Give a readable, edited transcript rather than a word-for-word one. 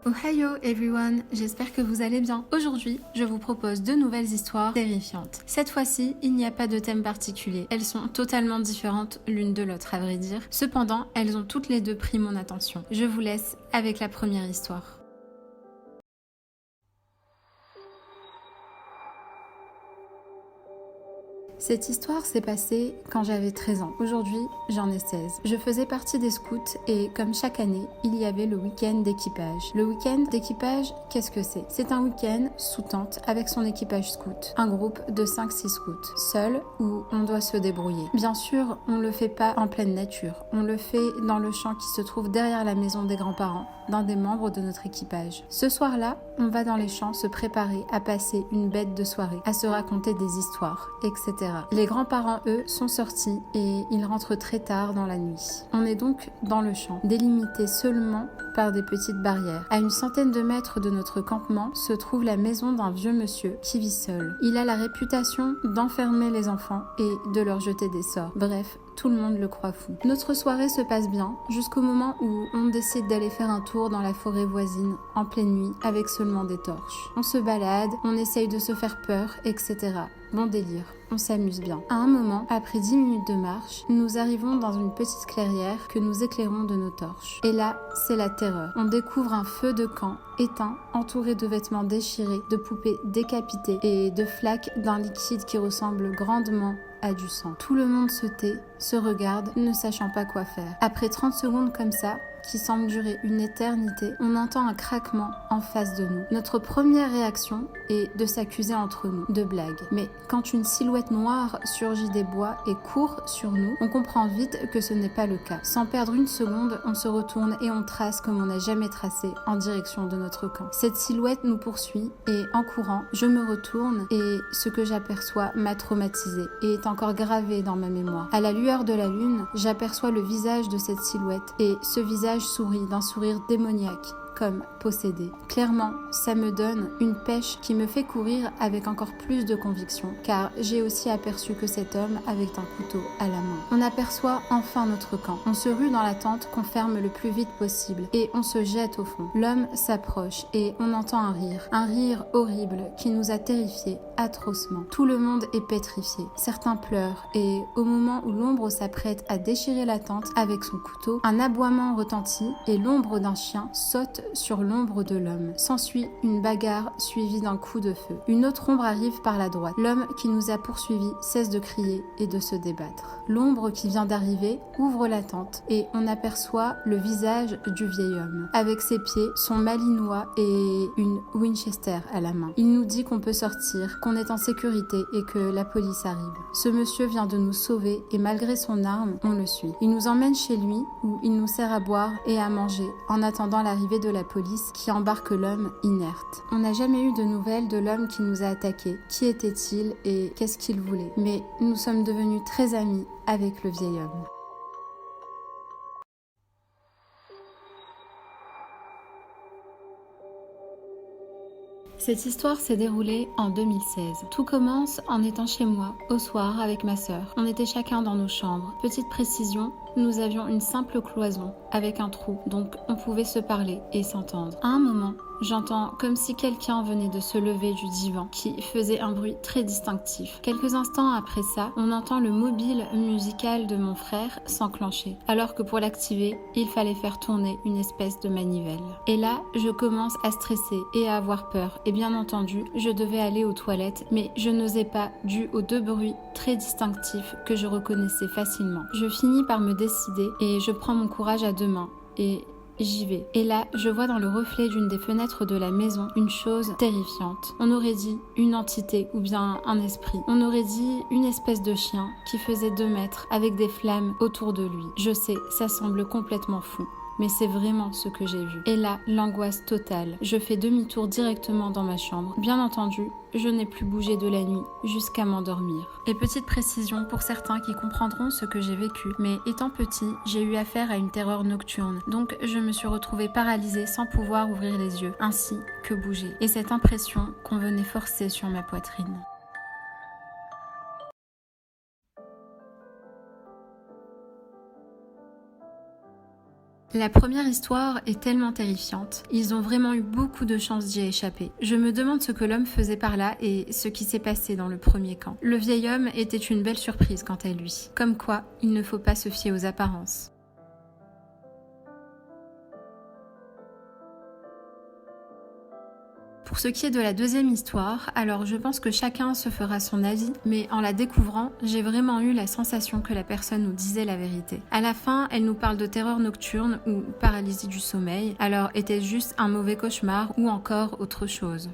Ohio everyone, j'espère que vous allez bien. Aujourd'hui, je vous propose deux nouvelles histoires terrifiantes. Cette fois-ci, il n'y a pas de thème particulier. Elles sont totalement différentes l'une de l'autre à vrai dire. Cependant, elles ont toutes les deux pris mon attention. Je vous laisse avec la première histoire. Cette histoire s'est passée quand j'avais 13 ans. Aujourd'hui, j'en ai 16. Je faisais partie des scouts et comme chaque année, il y avait le week-end d'équipage. Le week-end d'équipage, qu'est-ce que c'est? C'est un week-end sous tente avec son équipage scout. Un groupe de 5-6 scouts. Seul où on doit se débrouiller. Bien sûr, on le fait pas en pleine nature. On le fait dans le champ qui se trouve derrière la maison des grands-parents d'un des membres de notre équipage. Ce soir-là, on va dans les champs se préparer à passer une bête de soirée, à se raconter des histoires, etc. Les grands-parents, eux, sont sortis et ils rentrent très tard dans la nuit. On est donc dans le champ, délimité seulement par des petites barrières. À une centaine de mètres de notre campement se trouve la maison d'un vieux monsieur qui vit seul. Il a la réputation d'enfermer les enfants et de leur jeter des sorts. Bref, tout le monde le croit fou. Notre soirée se passe bien jusqu'au moment où on décide d'aller faire un tour dans la forêt voisine en pleine nuit avec seulement des torches. On se balade, on essaye de se faire peur, etc. Bon délire, on s'amuse bien. À un moment, après 10 minutes de marche, nous arrivons dans une petite clairière que nous éclairons de nos torches. Et là, c'est la terreur. On découvre un feu de camp éteint, entouré de vêtements déchirés, de poupées décapitées et de flaques d'un liquide qui ressemble grandement à du sang. Tout le monde se tait, se regarde, ne sachant pas quoi faire. Après 30 secondes comme ça, qui semble durer une éternité, on entend un craquement en face de nous. Notre première réaction est de s'accuser entre nous de blagues. Mais quand une silhouette noire surgit des bois et court sur nous, on comprend vite que ce n'est pas le cas. Sans perdre une seconde, on se retourne et on trace comme on n'a jamais tracé en direction de notre camp. Cette silhouette nous poursuit et en courant, je me retourne et ce que j'aperçois m'a traumatisée et est encore gravé dans ma mémoire. À la lueur de la lune, j'aperçois le visage de cette silhouette et ce visage sourit d'un sourire démoniaque, comme possédé. Clairement, ça me donne une pêche qui me fait courir avec encore plus de conviction, car j'ai aussi aperçu que cet homme avait un couteau à la main. On aperçoit enfin notre camp. On se rue dans la tente qu'on ferme le plus vite possible, et on se jette au fond. L'homme s'approche, et on entend un rire horrible qui nous a terrifiés atrocement. Tout le monde est pétrifié. Certains pleurent, et au moment où l'ombre s'apprête à déchirer la tente avec son couteau, un aboiement retentit, et l'ombre d'un chien saute sur l'ombre de l'homme. S'ensuit une bagarre suivie d'un coup de feu. Une autre ombre arrive par la droite. L'homme qui nous a poursuivis cesse de crier et de se débattre. L'ombre qui vient d'arriver ouvre la tente et on aperçoit le visage du vieil homme. Avec ses pieds, son malinois et une Winchester à la main. Il nous dit qu'on peut sortir, qu'on est en sécurité et que la police arrive. Ce monsieur vient de nous sauver et malgré son arme, on le suit. Il nous emmène chez lui où il nous sert à boire et à manger en attendant l'arrivée de la police qui embarque l'homme inerte. On n'a jamais eu de nouvelles de l'homme qui nous a attaqués. Qui était-il et qu'est-ce qu'il voulait? Mais nous sommes devenus très amis avec le vieil homme. Cette histoire s'est déroulée en 2016. Tout commence en étant chez moi, au soir, avec ma sœur. On était chacun dans nos chambres. Petite précision, nous avions une simple cloison avec un trou, donc on pouvait se parler et s'entendre. À un moment, j'entends comme si quelqu'un venait de se lever du divan qui faisait un bruit très distinctif. Quelques instants après ça, on entend le mobile musical de mon frère s'enclencher, alors que pour l'activer, il fallait faire tourner une espèce de manivelle. Et là, je commence à stresser et à avoir peur. Et bien entendu, je devais aller aux toilettes, mais je n'osais pas dû aux deux bruits très distinctifs que je reconnaissais facilement. Je finis par me décider et je prends mon courage à deux mains et j'y vais. Et là, je vois dans le reflet d'une des fenêtres de la maison une chose terrifiante. On aurait dit une entité ou bien un esprit. On aurait dit une espèce de chien qui faisait 2 mètres avec des flammes autour de lui. Je sais, ça semble complètement fou. Mais c'est vraiment ce que j'ai vu. Et là, l'angoisse totale. Je fais demi-tour directement dans ma chambre. Bien entendu, je n'ai plus bougé de la nuit jusqu'à m'endormir. Et petite précision pour certains qui comprendront ce que j'ai vécu, mais étant petit, j'ai eu affaire à une terreur nocturne. Donc je me suis retrouvée paralysée sans pouvoir ouvrir les yeux, ainsi que bouger. Et cette impression qu'on venait forcer sur ma poitrine. La première histoire est tellement terrifiante. Ils ont vraiment eu beaucoup de chance d'y échapper. Je me demande ce que l'homme faisait par là et ce qui s'est passé dans le premier camp. Le vieil homme était une belle surprise quant à lui. Comme quoi, il ne faut pas se fier aux apparences. Pour ce qui est de la deuxième histoire, alors je pense que chacun se fera son avis, mais en la découvrant, j'ai vraiment eu la sensation que la personne nous disait la vérité. À la fin, elle nous parle de terreur nocturne ou paralysie du sommeil, alors était-ce juste un mauvais cauchemar ou encore autre chose ?